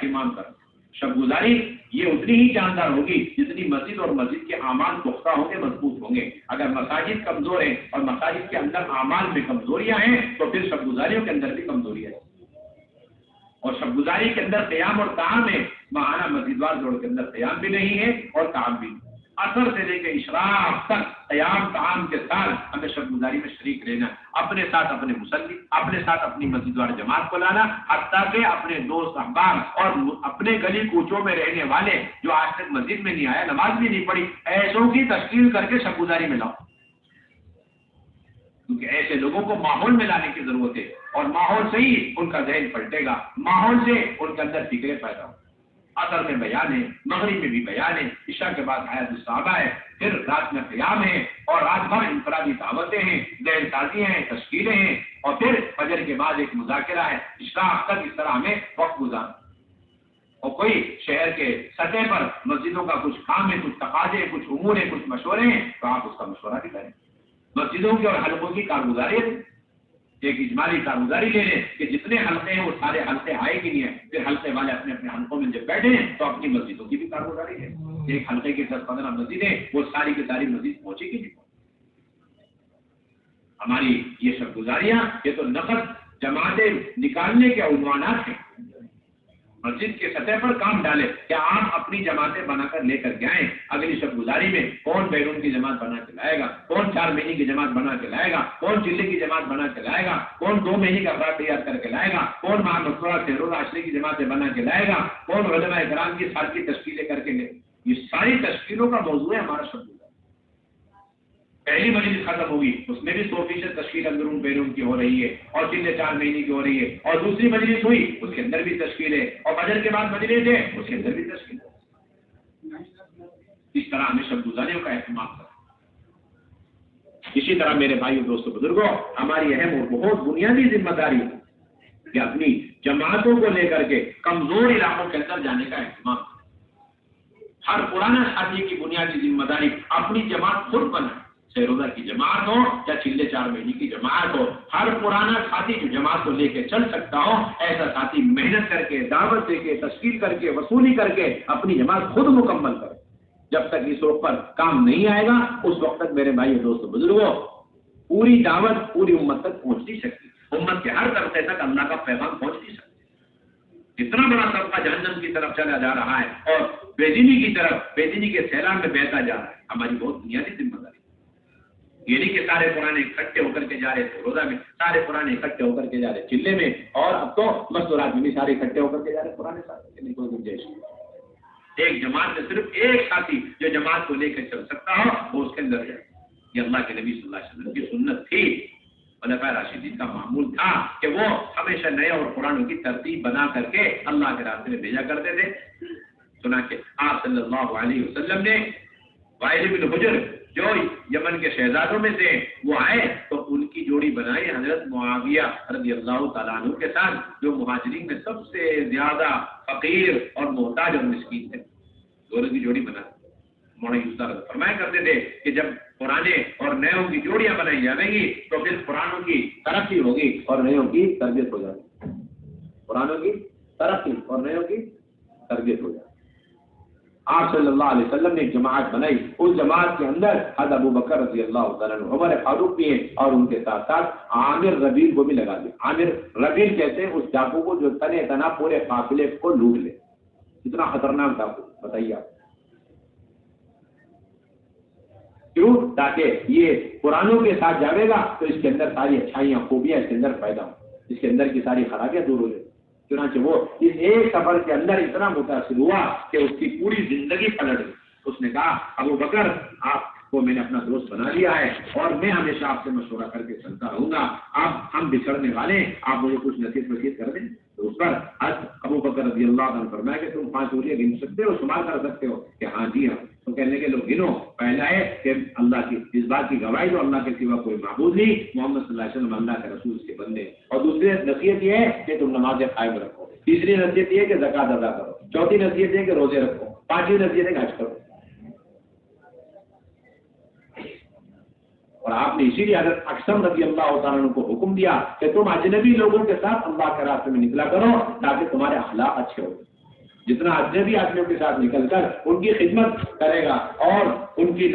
اہتمام کرنا. شب گزاری یہ اتنی ہی جاندار ہوگی جتنی مسجد اور مسجد کے اعمال پختہ ہوں گے، مضبوط ہوں گے. اگر مساجد کمزور ہیں اور مساجد کے اندر اعمال میں کمزوریاں ہیں تو پھر شب گزاریوں کے اندر بھی کمزوریاں ہیں. اور شب گزاری کے اندر قیام اور طعام ہے، ماہانہ مسجد وار جوڑ کے اندر قیام بھی نہیں ہے اور طعام بھی نہیں. اثر سے لے کے اشراق تک قیام طعام کے ساتھ ہمیں شب گزاری میں شریک رہنا، اپنے ساتھ اپنے مصلی، اپنے ساتھ اپنی مسجد وار جماعت کو لانا، حتیٰ کہ اپنے دوست احباب اور اپنے گلی کوچوں میں رہنے والے جو آج تک مسجد میں نہیں آیا، نماز بھی نہیں پڑھی، ایسوں کی تشکیل کر کے شب گزاری میں لاؤ. کیونکہ ایسے لوگوں کو ماحول میں لانے کی ضرورت ہے اور ماحول سے ہی ان کا ذہن پلٹے گا، ماحول سے ان کے اندر فکریں پیدا ہوں. عصر میں بیان ہے، مغرب میں بھی بیان ہے، عشاء کے بعد حیات الصحابہ ہے، پھر رات میں قیام ہے اور رات بھر انفرادی دعوتیں ہیں، ذہن سازی ہیں، تشکیلیں ہیں اور پھر فجر کے بعد ایک مذاکرہ ہے. اشراق تک اس طرح ہمیں وقت گزارنا. اور کوئی شہر کے سطح پر مسجدوں کا کچھ کام ہے، کچھ تقاضے، کچھ امور ہیں، کچھ مشورے ہیں تو آپ اس کا مشورہ بھی کریں. مسجدوں کی اور حلقوں کی کارگزاری ایک اجمالی کارگزاری لے لیں کہ جتنے حلقے ہیں وہ سارے حلقے آئے کہ نہیں ہیں، پھر حلقے والے اپنے اپنے حلقوں میں جب بیٹھے ہیں تو اپنی مسجدوں کی بھی کارگزاری ہے. ایک حلقے کی 10-15 مسجدیں وہ ساری کی ساری مسجد پہنچے گی نہیں. ہماری یہ شب گزاریاں یہ تو نقد جماعتیں نکالنے کے عنوانات ہیں. مسجد کے سطح پر کام ڈالے کہ آپ اپنی جماعتیں بنا کر لے کر کے آئیں. اگلی شب گزاری میں کون بیرون کی جماعت بنا کے لائے گا، کون 4 مہینے کی جماعت بنا کے لائے گا، کون چلے کی جماعت بنا کے لائے گا، کون 2 مہینے کا افراد تیار کر کے لائے گا، کون ماہ مقبرہ سہرول عاشرے کی جماعتیں بنا کے لائے گا، کون علماء کرام کی سال کی تشکیلیں کر کے لے. یہ ساری تشکیلوں کا موضوع ہے ہمارا شب گزاری. پہلی مجلس ختم ہوگی اس میں بھی 100% تشکیل اندرون بیرون کی ہو رہی ہے اور چلے 4 مہینے کی ہو رہی ہے، اور دوسری مجلس ہوئی اس کے اندر بھی تشکیل ہے، اور فجر کے بعد مجلس ہے اس کے اندر بھی تشکیل ہے. اس طرح ہمیں شب گزاریوں کا اہتمام کرنا. اسی طرح میرے بھائیوں دوستوں بزرگوں، ہماری اہم اور بہت بنیادی ذمہ داری ہے کہ اپنی جماعتوں کو لے کر کے کمزور علاقوں کے اندر جانے کا اہتمام کریں. ہر پرانا ساتھی کی بنیادی ذمہ داری اپنی جماعت خود بنائے. چاہے روزہ کی جماعت ہو یا چلے 4 مہینے کی جماعت ہو، ہر پرانا ساتھی جو جماعت کو لے کے چل سکتا ہو ایسا ساتھی محنت کر کے، دعوت دے کے، تشکیل کر کے، وصولی کر کے اپنی جماعت خود مکمل کرے. جب تک اس وقت پر کام نہیں آئے گا اس وقت تک میرے بھائی دوستوں بزرگوں پوری دعوت پوری امت تک پہنچ نہیں سکتی. امت کے ہر طبقے تک اللہ کا پیغام پہنچ نہیں سکتی. اتنا بڑا طبقہ جہنم کی طرف چلا جا رہا ہے اور بے دینی کی طرف، بے دینی کے سیلاب میں بہتا جا رہا ہے. ہماری بہت بنیادی ذمہ داری. یہ نہیں کہ سارے پرانے اکٹھے ہو کر کے جا رہے تھے روزہ میں، سارے پرانے اکٹھے ہو کر کے جا رہے چلے میں، اور اب تو مستورات میں بھی سارے اکٹھے ہو کر کے جا رہے پرانے ساتھی. نہیں کوئی گنجائش نہیں. ایک جماعت میں صرف ایک ساتھی جو جماعت کو لے کر چل سکتا ہو وہ اس کے اندر ہے. یہ اللہ کے نبی صلی اللہ علیہ وسلم کی سنت تھی. خلفائے راشدین کا معمول تھا کہ وہ ہمیشہ نئے اور پرانوں کی ترتیب بنا کر کے اللہ کے راستے میں بھیجا کرتے تھے. چنانچہ آپ صلی اللہ علیہ وسلم نے وائل بن حجر جو یمن کے شہزادوں میں سے وہ آئے تو ان کی جوڑی بنائی حضرت معاویہ رضی اللہ تعالیٰ عنہ کے ساتھ، جو مہاجرین میں سب سے زیادہ فقیر اور محتاج اور مسکین تھے. دونوں کی جوڑی بنا مولانا فرمایا کرتے تھے کہ جب پرانے اور نیوں کی جوڑیاں بنائی جائیں گی تو پھر پرانوں کی ترقی ہوگی اور نیوں کی تربیت ہو جائے گی. پرانوں کی ترقی اور نیوں کی تربیت ہو جائے گی. آپ صلی اللہ علیہ وسلم نے ایک جماعت بنائی. اس جماعت کے اندر حضرت ابو بکر رضی اللہ تعالیٰ عنہ، عمر فاروق بھی ہیں اور ان کے ساتھ ساتھ عامر ربیل کو بھی لگا دیا. عامر ربیل کہتے ہیں اس ڈاکو کو جو تنے تنا پورے قافلے کو لوٹ لے. کتنا خطرناک ڈاکو بتائیے آپ. کیوں؟ تاکہ یہ قرآنوں کے ساتھ جاوے گا تو اس کے اندر ساری اچھائیاں خوبیاں اس کے اندر پیدا ہوں، اس کے اندر کی ساری خرابیاں دور ہو جائیں. چنانچہ وہ اس ایک سفر کے اندر اتنا متاثر ہوا کہ اس کی پوری زندگی پلٹ گئی. اس نے کہا ابو بکر آپ کو میں نے اپنا دوست بنا لیا ہے اور میں ہمیشہ آپ سے مشورہ کر کے چلتا رہوں گا. اب ہم بچھڑنے والے ہیں، آپ مجھے کچھ نصیحت کر دیں. تو اس پر ابو بکر رضی اللہ عنہ فرمایا کہ تم 5 اونگلیاں گن سکتے ہو، شمار کر سکتے ہو؟ کہ ہاں جی ہاں. تو کہنے کے لوگ گنو. پہلا ہے کہ اللہ کی اس بات کی گواہی جو اللہ کے سوا کوئی معبود نہیں، محمد صلی اللہ علیہ وسلم اللہ کے رسول کے بندے. اور دوسری نصیحت یہ ہے کہ تم نمازیں قائم رکھو. تیسری نصیحت یہ ہے کہ زکات ادا کرو. چوتھی نصیحت یہ ہے کہ روزے رکھو. 5ویں نصیحت ہے کہ حج کرو. اور آپ نے اسی لیے حضرت اکثر رضی اللہ تعالیٰ عنہ کو حکم دیا کہ تم اجنبی لوگوں کے ساتھ اللہ کے راستے میں نکلا کرو تاکہ تمہارے اخلاق اچھے ہو. جتنا اجنبی آدمیوں کے ساتھ نکل کر ان کی خدمت کرے گا اور ان کی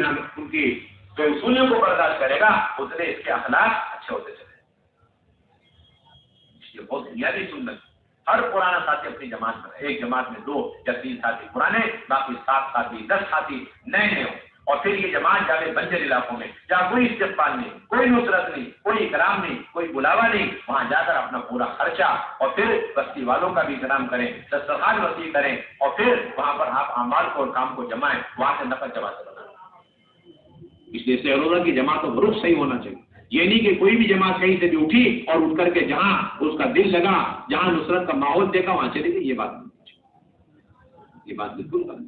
اصولوں کو برداشت کرے گا اتنے اس کے اخلاق اچھے ہوتے چلے. یہ بہت بنیادی سنت. ہر پرانا ساتھی اپنی جماعت میں، ایک جماعت میں 2 یا 3 ساتھی پرانے، باقی 7 ساتھی 10 ساتھی نئے نئے ہوں. اور پھر یہ جماعت جاوے بنجر علاقوں میں جہاں کوئی استقبال نہیں، کوئی نصرت نہیں، کوئی اکرام نہیں، کوئی بلاوا نہیں، وہاں جا کر اپنا پورا خرچہ اور پھر بستی والوں کا بھی اکرام کریں، دسترخوان وسیع کریں اور پھر وہاں پر آپ اعمال کو اور کام کو جمائیں، وہاں سے نفع جماعت بنائیں. اس لیے سہروزہ کی جماعتوں کا رخ صحیح ہونا چاہیے. یہ نہیں کہ کوئی بھی جماعت کہیں سے بھی اٹھی اور اٹھ کر کے جہاں اس کا دل لگا، جہاں نصرت کا ماحول دیکھا وہاں چلے گئی. یہ بات بالکل غلط.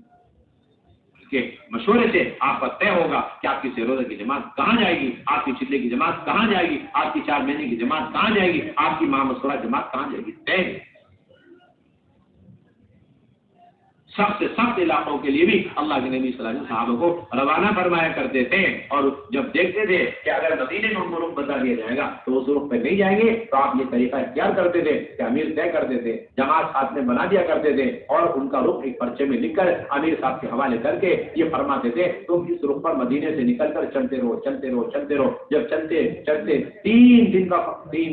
کہ مشورے سے آپ کا طے ہوگا کہ آپ کی سہروزہ کی جماعت کہاں جائے گی، آپ کی چلے کی جماعت کہاں جائے گی، آپ کی 4 مہینے کی جماعت کہاں جائے گی، آپ کی مشورہ جماعت کہاں جائے گی. طے. سب سے سخت علاقوں کے لیے بھی اللہ کے نبی صلی اللہ علیہ وسلم صحابہ کو روانہ فرمایا کرتے تھے. اور جب دیکھتے تھے کہ اگر مدینے میں ان کو رخ بتا دیا جائے گا تو اس رخ پہ نہیں جائیں گے تو آپ یہ طریقہ اختیار کرتے تھے کہ امیر طے کرتے تھے، جماعت ساتھ میں بنا دیا کرتے تھے اور ان کا رخ ایک پرچے میں لکھ کر امیر صاحب کے حوالے کر کے یہ فرماتے تھے تم اس رخ پر مدینے سے نکل کر چلتے رہو چلتے رہو چلتے رہو. جب چلتے چلتے 3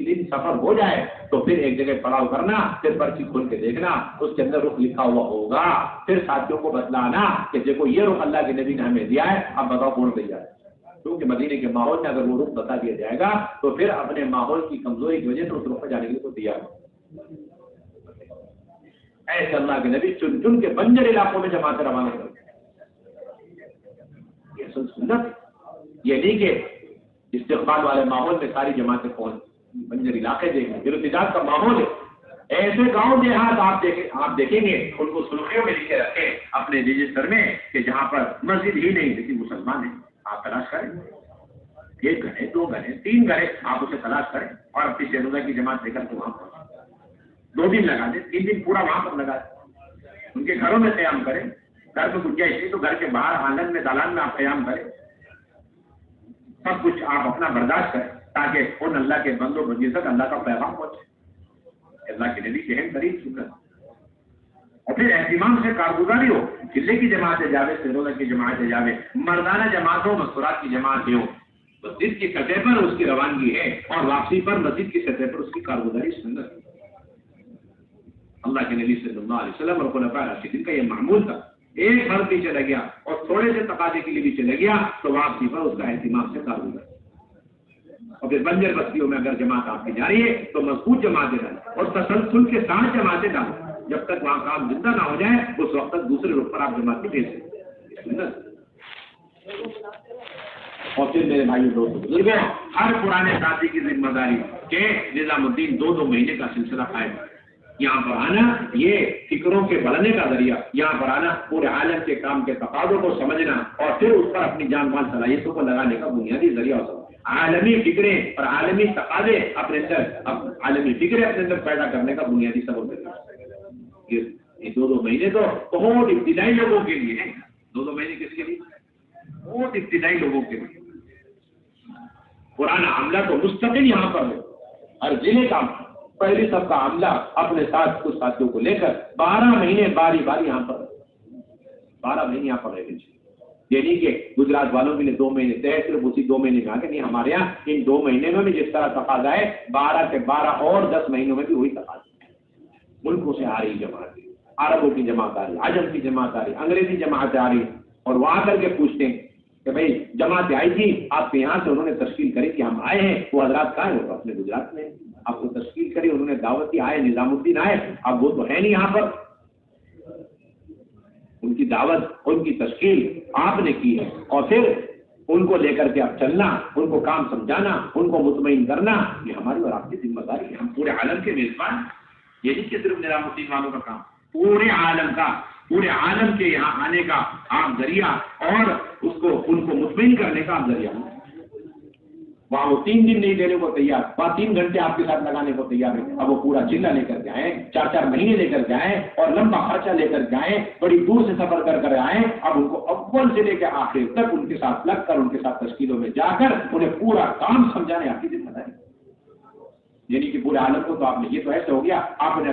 دن سفر ہو جائے تو پھر ایک جگہ پڑاؤ کرنا، پھر پرچی کھول کے دیکھنا اس کے اندر رخ لکھا ہوا ہوگا. پھر ساتھیوں کو بتلانا کہ دیکھو یہ رخ اللہ کے نبی نے ہمیں دیا ہے، اب بتاؤ کون دیا ہے. کیونکہ مدینے کے ماحول میں اگر وہ رخ بتا دیا جائے گا تو پھر اپنے ماحول کی کمزوری کی وجہ سے اس رخ پر جانے کے لیے تو دیا ہے. ایسے اللہ کے نبی چن چن کے بنجر علاقوں میں جماعتیں روانہ کرتے. یہ اصل سنت. یہ نہیں کہ استقبال والے ماحول میں ساری جماعتیں پہنچ. بنجر علاقے دیکھیں ارتجاج کا ماحول ہے. ایسے گاؤں دیہات آپ دیکھیں گے ان کو سرخیوں میں لکھے رکھے اپنے رجسٹر میں کہ جہاں پر مسجد ہی نہیں لیکن مسلمان ہیں. آپ تلاش کریں، 1 گھر ہے، 2 گھر ہے، 3 گھر ہے، آپ اسے تلاش کریں اور اپنی سہروزہ کی جماعت لے کر کے وہاں پہنچیں. 2 دن لگا دیں، 3 دن پورا وہاں پر لگا دیں. ان کے گھروں میں قیام کریں. گھر میں گنجائش نہیں تو گھر کے باہر آنگن میں دالان میں آپ قیام کریں. سب کچھ آپ اپنا برداشت کریں تاکہ ان اللہ کے بندوں بندی تک اللہ کا پیغام پہنچے. اللہ کے نبی کے اہم ترین سنت. اور پھر اہتمام سے کارگزاری ہو. قلعے کی جماعتیں جاوے، سہروزہ کی جماعتیں جاوے، مردانہ جماعتوں مستورات کی جماعتیں ہو. مسجد کی سطح پر اس کی روانگی ہے اور واپسی پر مسجد کی سطح پر اس کی کارگزاری سنت. اللہ کے نبی صلی اللہ علیہ وسلم اور خلفائے راشدین کا یہ معمول تھا. ایک بھر بھی چلا گیا اور تھوڑے سے تقاضے کے لیے بھی چلا گیا تو واپسی پر اس کا اہتمام سے کارگزاری. اور پھر بنجر بستیوں میں اگر جماعت آپ کی جاری ہے تو مضبوط جماعتیں ڈالیں اور تسلسل کے ساتھ جماعتیں ڈالیں. جب تک وہاں کام زندہ نہ ہو جائے اس وقت تک دوسرے رخ پر آپ جماعت بھیج سکتے. اور پھر میرے بھائی دوستوں بزرگوں، ہر پرانے ساتھی کی ذمہ داری کہ نظام الدین 2 مہینے کا سلسلہ قائم. یہاں پر آنا یہ فکروں کے بڑھنے کا ذریعہ، یہاں پر آنا پورے عالم کے کام کے تقاضوں کو سمجھنا اور پھر اس پر اپنی جان مال صلاحیتوں کو لگانے کا بنیادی ذریعہ ہوتا ہے. عالمی فکریں اور عالمی تقاضے اپنے اندر پیدا کرنے کا بنیادی سبب ہے. یہ 2 مہینے تو بہت ابتدائی لوگوں کے لیے ہیں. 2 مہینے کس کے لیے؟ بہت ابتدائی لوگوں کے لیے. پرانا عملہ تو مستقل یہاں پر ہے. ہر ضلع کا پہلی سب کا عملہ اپنے ساتھ کچھ ساتھیوں کو لے کر 12 مہینے باری یہاں پر 12 مہینے یہاں پر رہے گی. یہ نہیں کہ گجرات والوں کے لیے 2 مہینے طے صرف اسی 2 مہینے میں آگے نہیں. ہمارے یہاں ان 2 مہینے میں بھی جس طرح تقاضا ہے 12 کے 12 اور 10 مہینوں میں بھی وہی تقاضا ہے. ملکوں سے آ رہی جماعت، عربوں کی جماعت آ رہی، عجم کی جماعت آ رہی، انگریزی جماعت آ رہی اور وہاں کر کے پوچھتے ہیں کہ بھائی جماعت آئی تھی آپ کے یہاں سے، انہوں نے تشکیل کری کہ ہم آئے ہیں. وہ حضرات کہاں ہیں؟ وہ اپنے گجرات میں آپ کو تشکیل کری، انہوں نے دعوت دی، آئے نظام الدین آئے. اب وہ تو ہے نہیں یہاں پر. ان کی دعوت، ان کی تشکیل آپ نے کی ہے اور پھر ان کو لے کر کے اب چلنا، ان کو کام سمجھانا، ان کو مطمئن کرنا، یہ ہماری اور آپ کی ذمہ داری ہے. ہم پورے عالم کے میزبان. یہ نہیں کہ صرف نظام الدین والوں کا کام، پورے عالم کا، پورے عالم کے یہاں آنے کا آپ ذریعہ اور ان کو مطمئن کرنے کا آپ ذریعہ. وہاں وہ 3 دن نہیں دینے کو تیار، وہاں 3 گھنٹے آپ کے ساتھ لگانے کو تیار ہے. اب وہ پورا چلہ لے کر کے آئیں، 4 مہینے لے کر کے آئیں اور لمبا خرچہ لے کر کے آئیں، بڑی دور سے سفر کر آئیں. اب ان کو اول سے لے کے آخر تک ان کے ساتھ لگ کر، ان کے ساتھ تشکیلوں میں جا کر انہیں پورا کام سمجھانے آپ کی ذمہ داری. یعنی کہ پورے عالم کو تو آپ نے، یہ تو ایسے ہو گیا آپ نے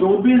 24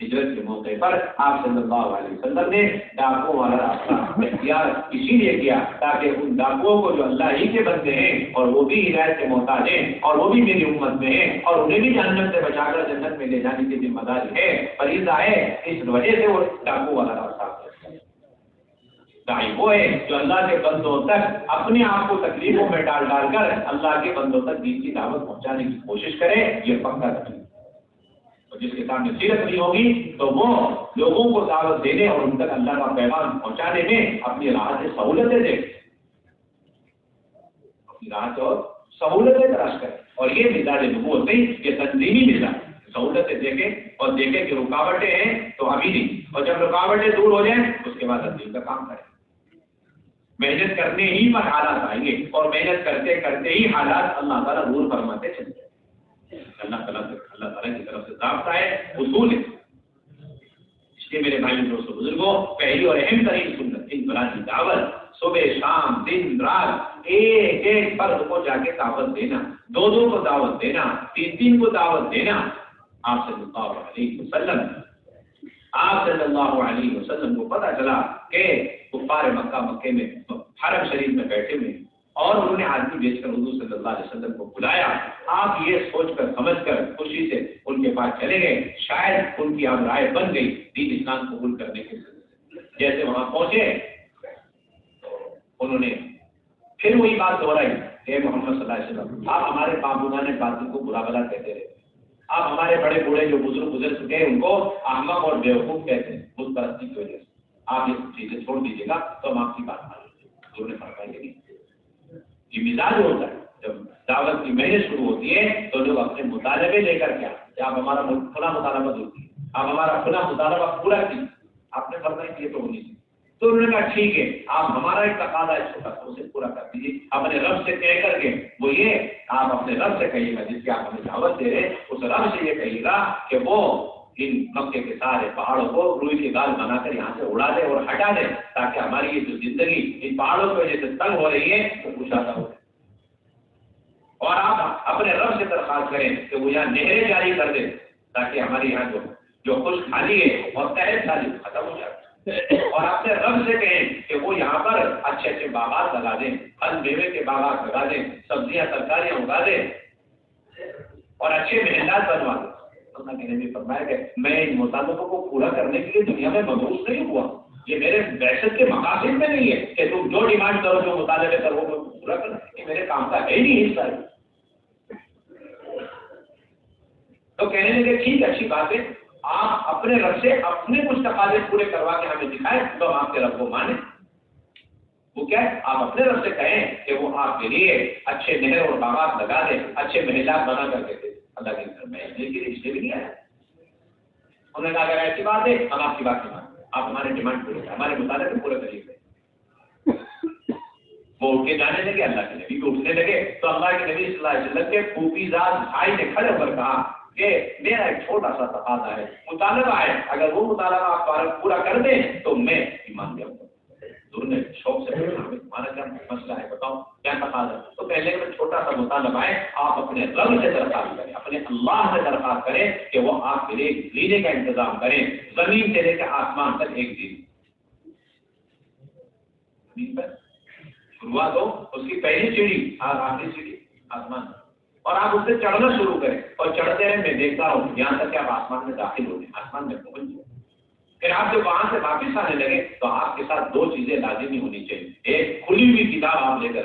ہجرت کے موقع پر آپ صلی اللہ علیہ وسلم نے ڈاکوؤں والا راستہ اختیار اسی لیے کیا تاکہ ان ڈاکوؤں کو جو اللہ ہی کے بندے ہیں اور وہ بھی ہدایت کے محتاج ہیں اور وہ بھی میری امت میں ہیں اور انہیں بھی جہنم سے بچا کر جنت میں لے جانے کی ذمہ داری ہے، فریضہ ہے، اس وجہ سے وہ ڈاکو والا راستہ دائی وہ ہے جو اللہ کے بندوں تک اپنے آپ کو تکلیفوں میں ڈال کر اللہ کے بندوں تک دین کی دعوت پہنچانے کی کوشش کرے، یہ پکا تکلیف۔ جس کے سامنے سیرت نہیں ہوگی تو وہ لوگوں کو دعوت دینے اور ان تک اللہ کا پیغام پہنچانے میں اپنی راہ سے سہولتیں دے، اپنی راہ سے اور سہولتیں تلاش کرے، اور یہ مزاج نبوت نہیں، یہ تنظیمی مزاج، سہولتیں دیکھیں اور دیکھیں کہ رکاوٹیں ہیں تو ابھی نہیں، اور جب رکاوٹیں دور ہو جائیں اس کے بعد تنظیم کا کام کریں۔ محنت کرنے ہی پر حالات آئیں گے اور محنت کرتے کرتے ہی حالات اللہ تعالیٰ نور فرماتے چلتے ہیں۔ اللہ تعالیٰ کی طرف سے ضابطہ ہے، اصول ہے۔ اس لیے میرے بھائیوں دوستوں بزرگوں، پہلی اور اہم ترین سنت انفرادی دعوت، صبح شام دن رات ایک ایک فرد کو جا کے دعوت دینا، دو دو کو دعوت دینا، تین تین کو دعوت دینا۔ آپ صلی اللہ علیہ وسلم کو پتہ چلا کہ کفار مکے میں حرم شریف میں بیٹھے ہوئے اور انہوں نے آدمی بھیج کر حضور صلی اللہ علیہ وسلم کو بلایا۔ آپ یہ سوچ کر سمجھ کر خوشی سے ان کے پاس چلے گئے، شاید ان کی اب رائے بن گئی دین اسلام قبول کرنے کے لیے۔ جیسے وہاں پہنچے انہوں نے پھر وہی بات دہرائی کہ محمد صلی اللہ علیہ وسلم آپ ہمارے بابودان باطل کو برا بلا کہتے رہے، آپ ہمارے بڑے بوڑھے جو بزرگ گزر چکے ہیں ان کو احمق اور بیوقوف کہتے ہیں بت پرستی کی وجہ سے، آپ یہ چیزیں چھوڑ دیجیے گا تو ہم آپ کی بات مانیں گے۔ حضور نے فرمایا کہ یہ مزاج ہوتا ہے، جب دعوت کی محنت شروع ہوتی ہے تو لوگ اپنے مطالبے لے کر کے کہ آپ ہمارا کھلا مطالبہ دور کیجیے، آپ ہمارا کھلا مطالبہ پورا کیجیے، آپ نے فرمایا کہ یہ تو ہونی چاہیے۔ تو انہوں نے کہا ٹھیک ہے، آپ ہمارا ایک تقاضا ہے چھوٹا سا اسے پورا کر دیجیے، اپنے رب سے کہہ کر کے، وہ یہ آپ اپنے رب سے کہیے گا جس کی آپ ہمیں دعوت دے رہے، اس رب سے یہ کہیے گا کہ وہ ان مکے کے سارے پہاڑوں کو روئی کے گال بنا کر یہاں سے اڑا دے اور ہٹا دے، تاکہ ہماری یہ جو زندگی ان پہاڑوں کی وجہ سے تنگ ہو رہی ہے وہ کشادہ ہو۔ اور آپ اپنے رب سے درخواست کریں کہ وہ یہاں نہریں جاری کر دے تاکہ ہمارے یہاں جو خشک خالی ہے اور تحت خالی ختم ہو جائے، اور اپنے رب سے کہیں کہ وہ یہاں پر اچھے اچھے باغات لگا دیں، پھل میوے کے باغات لگا دیں، سبزیاں ترکاریاں اگا دیں اور اچھے محلات بنوا دیں۔ اللہ کے نبی فرمایا کہ میں ان مطالبوں کو پورا کرنے کے لیے دنیا میں مبعوث نہیں ہوا، یہ میرے بعثت کے مقاصد میں نہیں ہے کہ تم جو ڈیمانڈ کرو جو مطالبے کرو وہ پورا کرو، یہ میرے کام کا ہے نہیں حصہ ہے۔ تو کہنے لگے ٹھیک اچھی بات ہے، آپ اپنے رب سے اپنے کچھ تقاضے پورے کروا کے ہمیں دکھائیں تو ہم آپ کے رب کو مانیں۔ وہ کیا ہے؟ آپ اپنے رب سے کہیں کہ وہ آپ کے لیے اچھے نہر اور باغات لگا دیں، اچھے محلات بنا کر کے دے۔ اللہ کے گھر میں اس لیے بھی نہیں آیا۔ انہوں نے کہا اگر ایسی بات ہے ہم آپ کی بات نہیں مانتے، آپ ہمارے ڈیمانڈ پورے کریں، ہمارے مطالبے پورے کریے۔ وہ اٹھ کے جانے لگے، اللہ کے نبی بھی اٹھنے لگے تو اللہ کے نبی صلی اللہ علیہ وسلم کے پھوپھی زاد بھائی نے کھڑے ہو کر کہا کہ میرا ایک چھوٹا سا تقاضا ہے، مطالبہ ہے، اگر وہ مطالبہ آپ پورا کر دیں تو میں ایمان لے آؤں گا۔ حضور نے شوق سے پوچھا تمہارا کیا مسئلہ ہے، بتاؤ کیا تقاضا ہے؟ تو پہلے میں چھوٹا سا مطالبہ ہے، آپ اپنے رب سے درخواست کریں، اپنے اللہ سے درخواست کریں کہ وہ آپ کے لیے لینے کا انتظام کریں، زمین سے لے کے آسمان تک ایک دن شروعات ہو، اس کی پہلی سیڑھی اور آخری سیڑھی آسمان، اور آپ اس سے چڑھنا شروع کریں اور چڑھتے رہیں، میں دیکھتا ہوں یہاں تک کہ آپ آسمان میں داخل ہو گئے، آسمان میں پہنچ گئے۔ پھر آپ جب وہاں سے واپس آنے لگے تو آپ کے ساتھ دو چیزیں لازمی ہونی چاہیے، ایک کھلی ہوئی کتاب آپ لے کر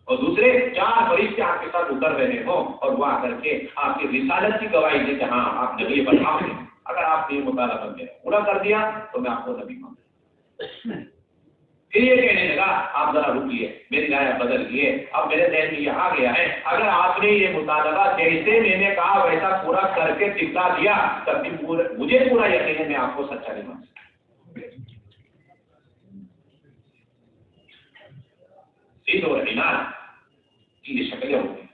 اور دوسرے 4 فرشتے آپ کے ساتھ اتر رہے ہوں اور وہ آ کر کے آپ کی رسالت کی گواہی دے کہ ہاں آپ نبی برحق ہیں۔ اگر آپ نے یہ مطالبہ میرا پورا کر دیا تو میں آپ کو نبی مانوں۔ پھر یہ کہنے لگا آپ ذرا رکیے، میری رائے بدل گئی، اب میرے ذہن میں یہ آ گیا ہے اگر آپ نے یہ مطالبہ جیسے میں نے کہا ویسا پورا کر کے دکھا دیا تب بھی مجھے پورا یقین ہے میں آپ کو سچا نہیں مان سکتا۔ سید اور عناد کی یہ شکلیں ہوتی ہیں۔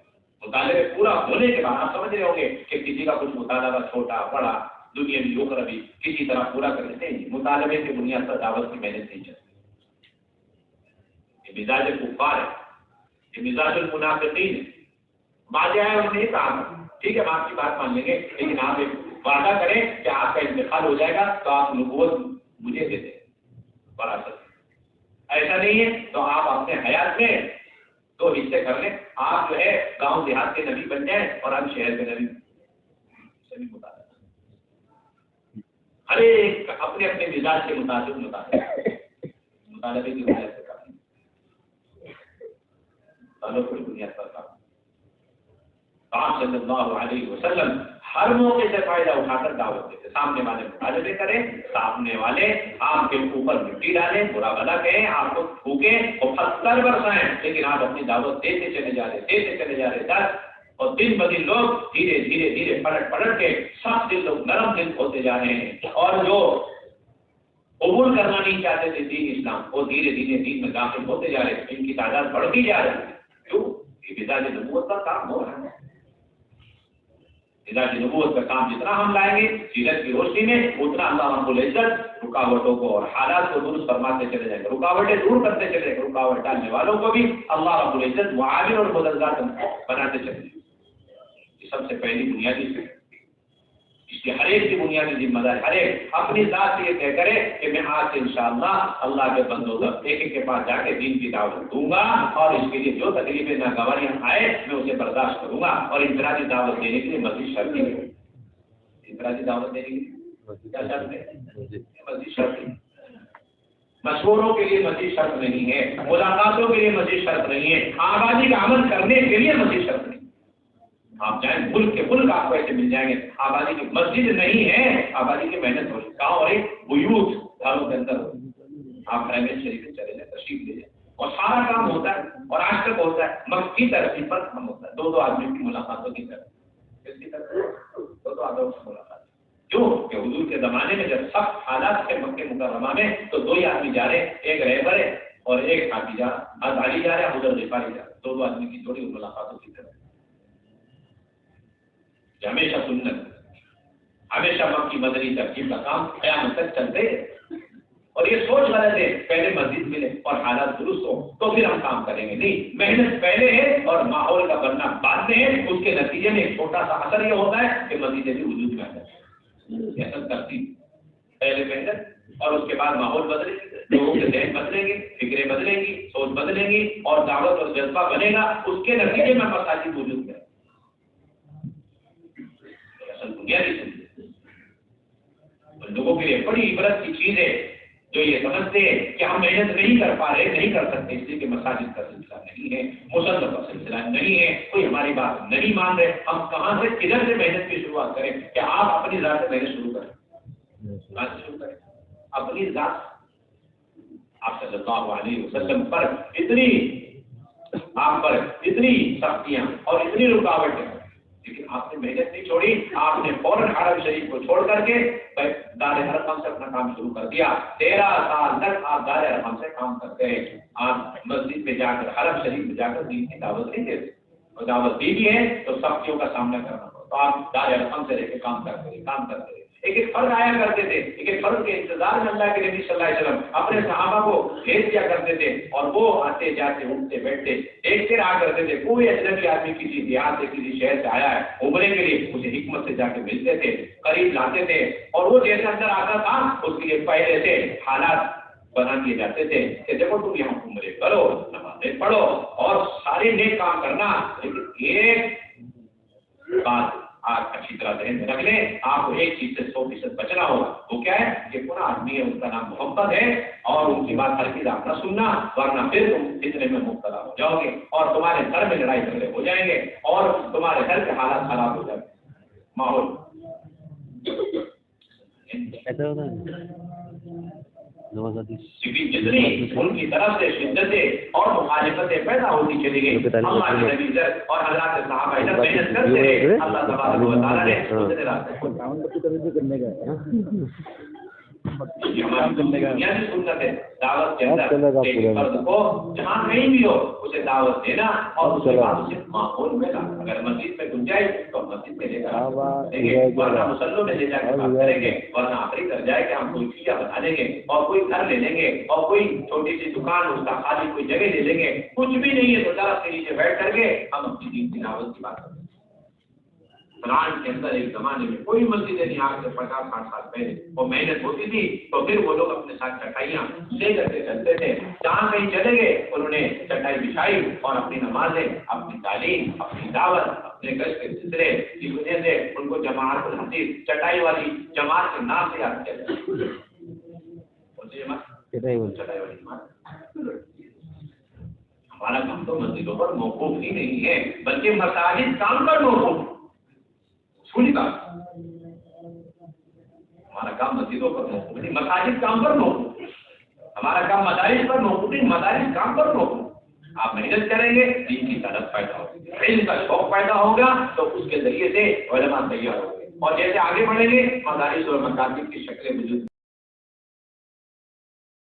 مطالبے پورا ہونے کے بعد آپ سمجھ رہے ہوں گے کہ کسی کا کچھ مطالبہ چھوٹا بڑا دنیا میں اخروی کسی طرح پورا کر لیتے ہیں، مطالبے کی بنیاد پر دعوت کی محنت نہیں چلتی۔ یہ مزاج کفار ہے، یہ مزاج المنافقین ہے۔ ماجہ ہے انہوں نے کہا ٹھیک ہے ہم آپ کی بات مان لیں گے لیکن آپ ایک وعدہ کریں کہ آپ کا انتقال ہو جائے گا تو آپ نبوت مجھے دے دیں وراثت. ایسا نہیں ہے تو آپ اپنے حیات میں 2 حصے کر لیں. آپ جو ہے گاؤں دیہات کے نبی بن جائیں اور ہم شہر کے نبی. ہر ایک اپنے اپنے مزاج کے مطابق مطالبے کی بنیاد سے کریں. تعلق کی بنیاد پر کام. آپ صلی اللہ علیہ وسلم ہر موقع سے فائدہ اٹھا کر دعوت دیتے. سامنے والے مطالبے کریں, سامنے والے آپ کے اوپر مٹی ڈالیں, برا بھلا کہیں, آپ کو تھوکیں اور پتھر برسائیں, لیکن آپ اپنی دعوت دیتے چلے جا رہے. اور دن بدن لوگ دھیرے دھیرے پلٹ کے سخت دل لوگ نرم دل ہوتے جا رہے ہیں. اور جو قبول کرنا نہیں چاہتے تھے دین اسلام, وہ دھیرے دھیرے دین میں داخل ہوتے جا رہے ہیں. ان کی تعداد بڑھتی جا رہی ہے. کیوں؟ یہ مزاج نبوت کا کام ہو رہا ہے. مزاج نبوت کا کام جتنا ہم لائیں گے سیرت کی روشنی میں, اتنا اللہ رب العزت رکاوٹوں کو اور حالات کو درست فرماتے چلے جائیں گے, رکاوٹیں دور کرتے چلے جائیں گے. رکاوٹ ڈالنے والوں کو بھی اللہ رب العزت معاون اور مددگار بناتے چلے جائیں گے. سب سے پہلی بنیادی اس کی ہر ایک کی بنیادی ذمہ داری, ہر ایک اپنی ذات سے یہ طے کرے کہ میں آج سے انشاءاللہ اللہ کے بندوں تک ایک کے پاس جا کے دین کی دعوت دوں گا, اور اس کے لیے جو تکلیفیں ناگواریاں آئے میں اسے برداشت کروں گا. اور انفرادی دعوت دینے کے لیے مزید شرط ہے. انفرادی دعوت دینے کے لیے کیا شرط ہے؟ مزید شرط ہے. مشوروں کے لیے مزید شرط نہیں ہے, ملاقاتوں کے لیے مزید شرط نہیں ہے, آبادی کا عمل کرنے کے لیے مزید شرط نہیں. آپ جائیں ملک کے ملک آپ کو ایسے مل جائیں گے. آبادی کی مسجد نہیں ہے, آبادی کی محنت ہو رہی ہے. گاؤں اور ایک بیوت گھروں کے اندر آپ حرمین شریف میں چلے جائیں, تشریف لے جائیں, اور سارا کام ہوتا ہے. اور آج تک ہوتا ہے. مکی ترقی پر کام ہوتا ہے. 2 آدمیوں کی ملاقاتوں کی طرف. کس کی طرف؟ 2 آدمیوں کی ملاقات. جو کہ حضور کے زمانے میں جب سخت حالات تھے مکہ مکرمہ میں, تو 2 ہی آدمی جا رہے, ایک رہبر ہے اور ایک ساتھی جا رہا. علی جا رہا ہے, حضور غفاری جا رہا ہے. 2 آدمی کی جوڑی ملاقاتوں کی طرف. ہمیشہ سنت, ہمیشہ مکی مدنی ترکیب کا کام قیامت تک چلتے ہیں. اور یہ سوچ غلط ہے پہلے مسجد ملے اور حالات درست ہو تو پھر ہم کام کریں گے. نہیں, محنت پہلے ہے اور ماحول کا بننا بعد میں ہے. اس کے نتیجے میں ایک چھوٹا سا اثر یہ ہوتا ہے کہ مسجدیں بھی وجود میں آ جاتی ہیں. اصل ترتیب پہلے محنت اور اس کے بعد ماحول بدلے گی, لوگوں کے ذہن بدلیں گے, فکریں بدلیں گی, سوچ بدلیں گی, اور دعوت اور جذبہ بنے گا. اس کے نتیجے میں مساجد وجود میں. لوگوں کے لیے بڑی عبرت کی چیز ہے جو یہ سمجھتے ہیں کہ ہم محنت نہیں کر پا رہے, نہیں کر سکتے, اس لیے کہ مساجد کا سلسلہ نہیں ہے, مسلسل کا سلسلہ نہیں ہے, کوئی ہماری بات نہیں مان رہے. ہم کہاں سے کدھر سے محنت کی شروعات کریں کہ آپ اپنی ذات سے محنت شروع کریں. اپنی ذات. آپ صلی اللہ علیہ وسلم پر آپ پر اتنی سختیاں اور اتنی رکاوٹیں, لیکن آپ نے محنت نہیں چھوڑی. آپ نے فوراً حرم شریف کو چھوڑ کر کے دار ارقم سے اپنا کام شروع کر دیا. 13 سال تک آپ دار ارقم سے کام کرتے ہیں. آپ مسجد میں جا کر, حرم شریف میں جا کر دین کی دعوت نہیں دیتے, اور دعوت دی بھی ہے تو سختیوں کا سامنا کرنا پڑتا. تو آپ دار ارقم سے رہ کے کام کرتے رہے. ایک فرد آیا کرتے تھے, ایک فرد کے انتظار میں اللہ کے نبی صلی اللہ علیہ وسلم اپنے صحابہ کو بھیج دیا کرتے تھے, اور وہ آتے جاتے اٹھتے بیٹھتے دیکھتے رہا کرتے تھے. کوئی اجنبی آدمی کسی دیہات سے کسی شہر سے آیا ہے عمرے کے لیے, اسے حکمت سے جا کے ملتے تھے, قریب لاتے تھے, اور وہ جیسے اندر آتا تھا اس کے لیے پہلے سے حالات بنا دیے جاتے تھے کہ دیکھو تم یہاں عمرے کرو, نمازیں پڑھو اور سارے نیک کام کرنا. لیکن ایک بات آپ اچھی طرح ذہن میں رکھ لیں, آپ کو ایک چیز سے 100% بچنا ہوگا. وہ کیا ہے کہ پورا آدمی ہے, ان کا نام محمد ہے, اور ان کی بات ہر چیز آپ نہ سننا, ورنہ پھر تم فتنے میں مبتلا ہو جاؤ گے, اور تمہارے گھر میں لڑائی جھگڑے ہو جائیں گے, اور تمہارے گھر کے حالات خراب ہو جائیں گے. ماحول جتنی ان کی طرف سے شدتیں اور مخالفتیں پیدا ہوتی چلی گئی, اللہ کے نبی اور حضرات صحابہ محنت کرتے رہے. اللہ تبارک و تعالیٰ نے سنت ہے دعوت کے اندر فرد کو جہاں کہیں بھی ہو اسے دعوت دینا, اور اس کے بعد اسے ماحول میں لانا. اگر مسجد میں گنجائش تو مسجد میں لے جا, ورنہ مسلوں میں لے جا کے بات کریں گے, ورنہ آخری کر جائے کہ ہم کوئی چیزیں بنا لیں گے, اور کوئی گھر لے لیں گے, اور کوئی چھوٹی سی دکان اس کا خالی کوئی جگہ لے لیں گے. کچھ بھی نہیں ہے تو درخت کے نیچے بیٹھ کر کے ہم اپنی دین کی دعوت کی بات کریں گے. فرانس کے اندر ایک زمانے میں کوئی مسجد نہیں، آج سے 50-60 سال پہلے وہ محنت ہوتی تھی تو پھر وہ لوگ اپنے ساتھ چٹائیاں لے کر کے چلتے تھے، جہاں کہیں چلے گئے انہوں نے چٹائی بچھائی اور اپنی نمازیں، اپنی تعلیم، اپنی دعوت، اپنے گشت کے سلسلے کی وجہ سے ان کو جماعت الحدیث چٹائی والی جماعت کے نام سے یاد کیا جاتا ہے۔ چٹائی والی جماعت۔ ہمارا کام تو مسجدوں پر موقوف ہی نہیں ہے بلکہ مساجد کام پر موقوف ہے۔ سنی بات، ہمارا کام مسجدوں پر موقوف نہیں، مساجد کام پر موقوف ہے۔ ہمارا کام مدارس پر موقوف نہیں، مدارس کام پر موقوف۔ آپ محنت کریں گے دین کی طرف پیدا ہوگی، علم کا شوق پیدا ہوگا تو اس کے ذریعے سے علماء تیار ہوں گے، اور جیسے آگے بڑھیں گے مدارس اور مکاتب کی شکلیں وجود